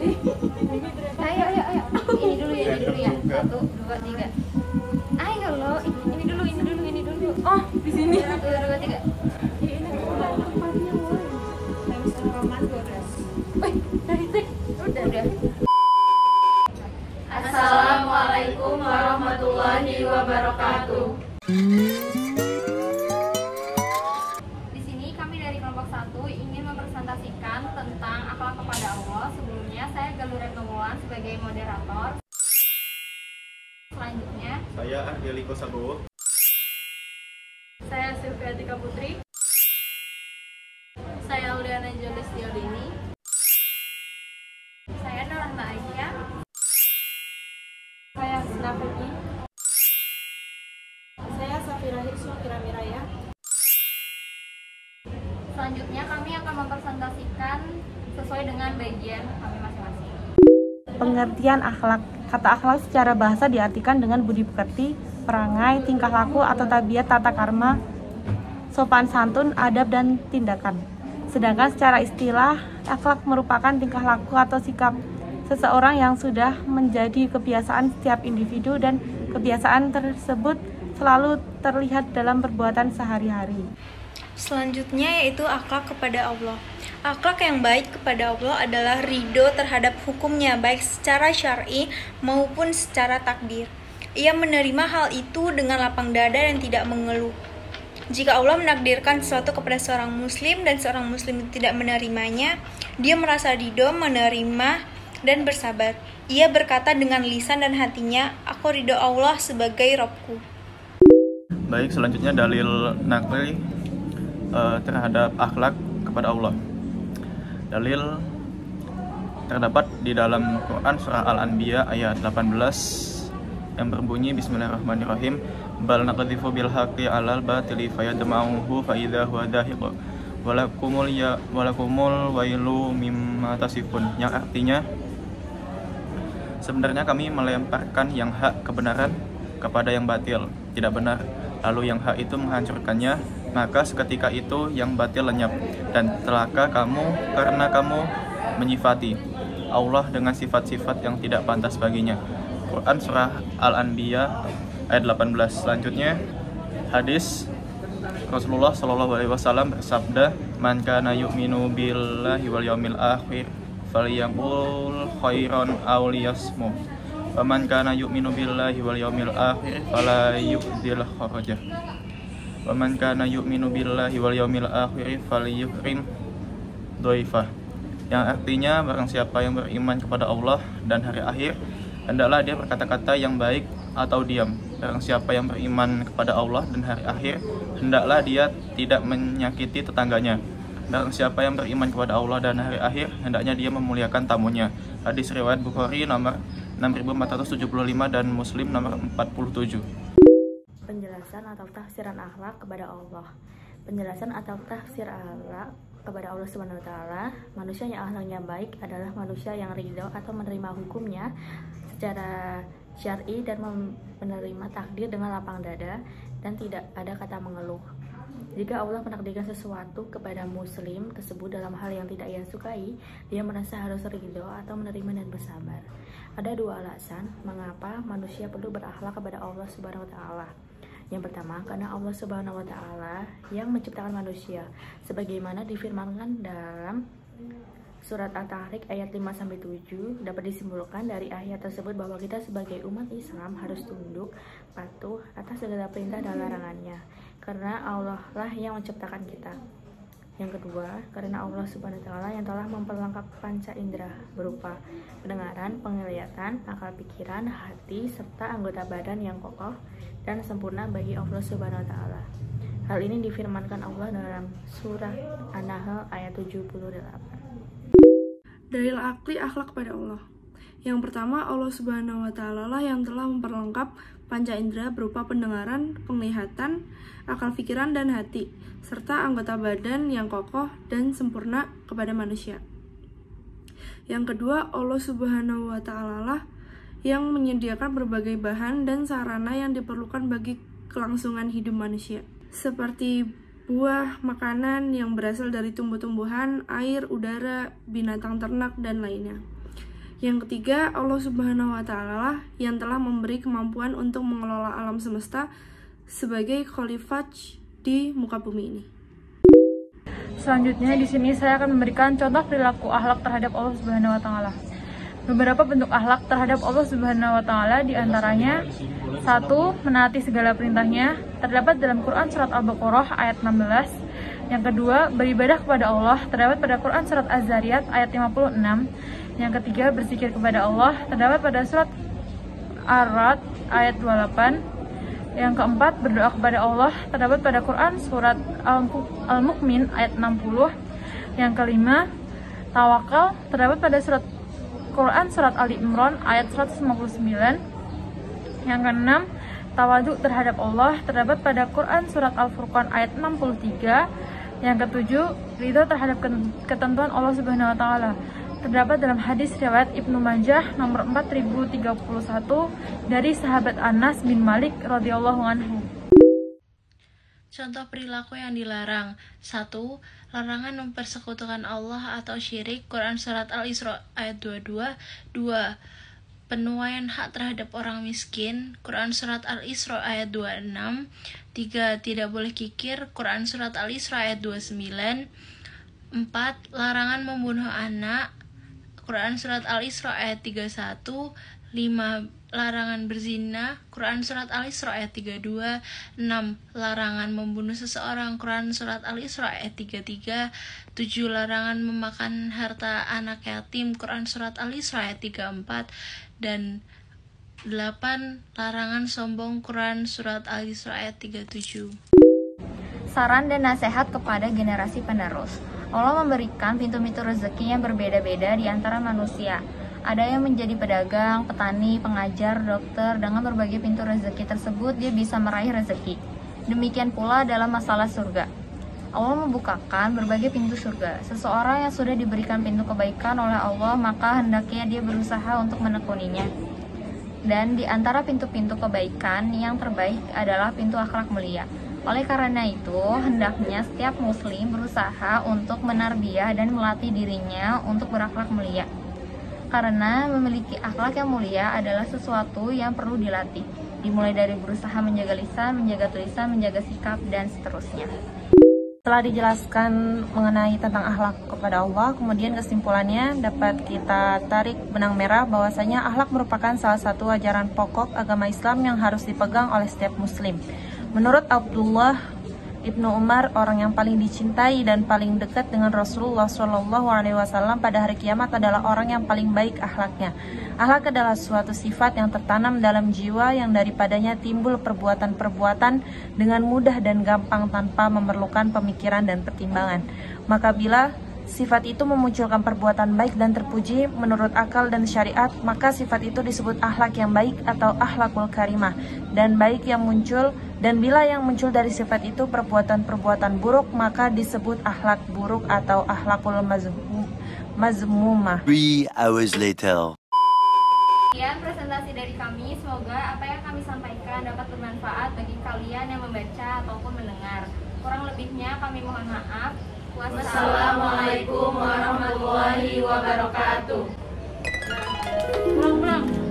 Ayo. Ini dulu ya. 1, 2, 3. Ayo lo, ini dulu. Oh, di sini. 1, 2, 3. Ini tempatnya mulai. Udah. Assalamualaikum warahmatullahi wabarakatuh. Di sini kami dari kelompok 1 ingin mempresentasikan tentang akhlak kepada Allah. Sebelumnya saya Galuret Nomulan sebagai moderator. Selanjutnya Saya Argeliko Sabowo. Saya Sylvia Tika Putri. Saya Uliana Jolis Diolini. saya Nurhana Aisyah. Saya Sina Fiki. Saya Safira Hirswa Kiramiraya. Selanjutnya kami akan mempresentasikan sesuai dengan bagian kami masing-masing. Pengertian akhlak. Kata akhlak secara bahasa diartikan dengan budi pekerti, perangai, tingkah laku atau tabiat tata karma, sopan santun, adab, dan tindakan. Sedangkan secara istilah, akhlak merupakan tingkah laku atau sikap seseorang yang sudah menjadi kebiasaan setiap individu dan kebiasaan tersebut selalu terlihat dalam perbuatan sehari-hari. Selanjutnya yaitu akhlak kepada Allah. Akhlak yang baik kepada Allah adalah ridho terhadap hukumnya baik secara syar'i maupun secara takdir. Ia menerima hal itu dengan lapang dada dan tidak mengeluh. Jika Allah menakdirkan sesuatu kepada seorang muslim dan seorang muslim tidak menerimanya, dia merasa ridho, menerima, dan bersabar. Ia berkata dengan lisan dan hatinya, "Aku ridho Allah sebagai Robku." Baik, selanjutnya dalil nakli terhadap akhlak kepada Allah. Dalil terdapat di dalam Quran surah Al-Anbiya ayat 18 yang berbunyi Bismillahirrahmanirrahim. Bal naqdhifu bil haqqi 'alal batili fayadma'uhu fa idza huwa dahiq. Walakumul wailu mimma tasifun. Yang artinya sebenarnya kami melemparkan yang hak kebenaran kepada yang batil tidak benar, lalu yang hak itu menghancurkannya, maka seketika itu yang batil lenyap dan celaka kamu karena kamu menyifati Allah dengan sifat-sifat yang tidak pantas baginya. Quran surah Al-Anbiya ayat 18. Selanjutnya hadis Rasulullah SAW bersabda, "Man kana yu'minu billahi wal yawmil akhir falyaqul khairan aw liyasmut. Wa man kana yu'minu billahi wal yawmil akhir fala yu'dil kharajah. Wa man kana yu'minu billahi wal yawmil akhir falyukrim dhaifah." Yang artinya barang siapa yang beriman kepada Allah dan hari akhir, hendaklah dia berkata-kata yang baik atau diam. Barang siapa yang beriman kepada Allah dan hari akhir, hendaklah dia tidak menyakiti tetangganya. Barang siapa yang beriman kepada Allah dan hari akhir, hendaknya dia memuliakan tamunya. Hadis riwayat Bukhari nomor 6475 dan Muslim nomor 47. Penjelasan atau tafsiran akhlak kepada Allah. Penjelasan atau tafsir akhlak kepada Allah Subhanahu wa taala, manusia yang akhlaknya baik adalah manusia yang ridho atau menerima hukumnya secara syar'i dan menerima takdir dengan lapang dada dan tidak ada kata mengeluh. Jika Allah menakdirkan sesuatu kepada muslim tersebut dalam hal yang tidak ia sukai, dia merasa harus ridho atau menerima dan bersabar. Ada dua alasan mengapa manusia perlu berakhlak kepada Allah Subhanahu wa taala. Yang pertama, karena Allah Subhanahu wa taala yang menciptakan manusia, sebagaimana difirmankan dalam surat At-Tahrik ayat 5-7. Dapat disimpulkan dari ayat tersebut bahwa kita sebagai umat Islam harus tunduk, patuh atas segala perintah dan larangannya, karena Allah lah yang menciptakan kita. Yang kedua, karena Allah Subhanahu wa taala yang telah memperlengkap panca indera berupa pendengaran, penglihatan, akal pikiran, hati, serta anggota badan yang kokoh dan sempurna bagi Allah Subhanahu wa taala. Hal ini difirmankan Allah dalam surah An-Nahl ayat 78. Dalil akli akhlak pada Allah. Yang pertama, Allah Subhanahu wa taala lah yang telah memperlengkap panca indera berupa pendengaran, penglihatan, akal pikiran dan hati, serta anggota badan yang kokoh dan sempurna kepada manusia. Yang kedua, Allah Subhanahu wa taala lah yang menyediakan berbagai bahan dan sarana yang diperlukan bagi kelangsungan hidup manusia, seperti buah, makanan yang berasal dari tumbuh-tumbuhan, air, udara, binatang ternak, dan lainnya. Yang ketiga, Allah Subhanahu wa Ta'ala lah yang telah memberi kemampuan untuk mengelola alam semesta sebagai khalifah di muka bumi ini. Selanjutnya di sini saya akan memberikan contoh perilaku akhlak terhadap Allah Subhanahu wa Ta'ala. Beberapa bentuk akhlak terhadap Allah Subhanahu wa Ta'ala diantaranya: 1. Menaati segala perintahnya, terdapat dalam Quran Surat Al-Baqarah ayat 16. Yang kedua, beribadah kepada Allah, terdapat pada Quran Surat Az-Zariyat ayat 56. Yang ketiga, berzikir kepada Allah, terdapat pada Surat Ar-Ra'd ayat 28. Yang keempat, berdoa kepada Allah, terdapat pada Quran Surat Al-Mu'min ayat 60. Yang kelima, tawakal, terdapat pada Quran Surat Ali Imran ayat 159. Yang keenam, tawadhu terhadap Allah, terdapat pada Quran Surat Al-Furqan ayat 63. Yang ketujuh, ridho terhadap ketentuan Allah Subhanahu wa Ta'ala, terdapat dalam hadis riwayat Ibnu Majah nomor 4031 dari sahabat Anas bin Malik radhiyallahu anhu. Contoh perilaku yang dilarang. 1. Larangan mempersekutukan Allah atau syirik, Quran Surat Al-Isra ayat 22. 2. Penuaian hak terhadap orang miskin, Quran Surat Al-Isra ayat 26. 3. Tidak boleh kikir, Quran Surat Al-Isra ayat 29. 4. Larangan membunuh anak, Quran Surat Al-Isra ayat 31. 5. Larangan berzina, Quran Surat Al-Isra ayat 32. 6. Larangan membunuh seseorang, Quran Surat Al-Isra ayat 33. 7. Larangan memakan harta anak yatim, Quran Surat Al-Isra ayat 34. Dan 8. Larangan sombong, Quran Surat Al-Isra ayat 37. Saran dan nasihat kepada generasi penerus. Allah memberikan pintu-pintu rezeki yang berbeda-beda di antara manusia. Ada yang menjadi pedagang, petani, pengajar, dokter. Dengan berbagai pintu rezeki tersebut, dia bisa meraih rezeki. Demikian pula dalam masalah surga. Allah membukakan berbagai pintu surga. Seseorang yang sudah diberikan pintu kebaikan oleh Allah, maka hendaknya dia berusaha untuk menekuninya. Dan di antara pintu-pintu kebaikan yang terbaik adalah pintu akhlak mulia. Oleh karena itu, hendaknya setiap muslim berusaha untuk menarbiyah dan melatih dirinya untuk berakhlak mulia. Karena memiliki akhlak yang mulia adalah sesuatu yang perlu dilatih. Dimulai dari berusaha menjaga lisan, menjaga tulisan, menjaga sikap, dan seterusnya. Setelah dijelaskan mengenai tentang akhlak kepada Allah, kemudian kesimpulannya dapat kita tarik benang merah bahwasanya akhlak merupakan salah satu ajaran pokok agama Islam yang harus dipegang oleh setiap muslim. Menurut Abdullah Ibnu Umar, orang yang paling dicintai dan paling dekat dengan Rasulullah SAW pada hari kiamat adalah orang yang paling baik akhlaknya. Akhlak adalah suatu sifat yang tertanam dalam jiwa yang daripadanya timbul perbuatan-perbuatan dengan mudah dan gampang tanpa memerlukan pemikiran dan pertimbangan. Maka bila sifat itu memunculkan perbuatan baik dan terpuji menurut akal dan syariat, maka sifat itu disebut akhlak yang baik atau akhlakul karimah. Dan baik yang muncul, dan bila yang muncul dari sifat itu perbuatan-perbuatan buruk, maka disebut akhlak buruk atau akhlakul mazmumah. 3 hours later. Sekian presentasi dari kami. Semoga apa yang kami sampaikan dapat bermanfaat bagi kalian yang membaca ataupun mendengar. Kurang lebihnya kami mohon maaf. Wassalamualaikum warahmatullahi wabarakatuh. Pulang.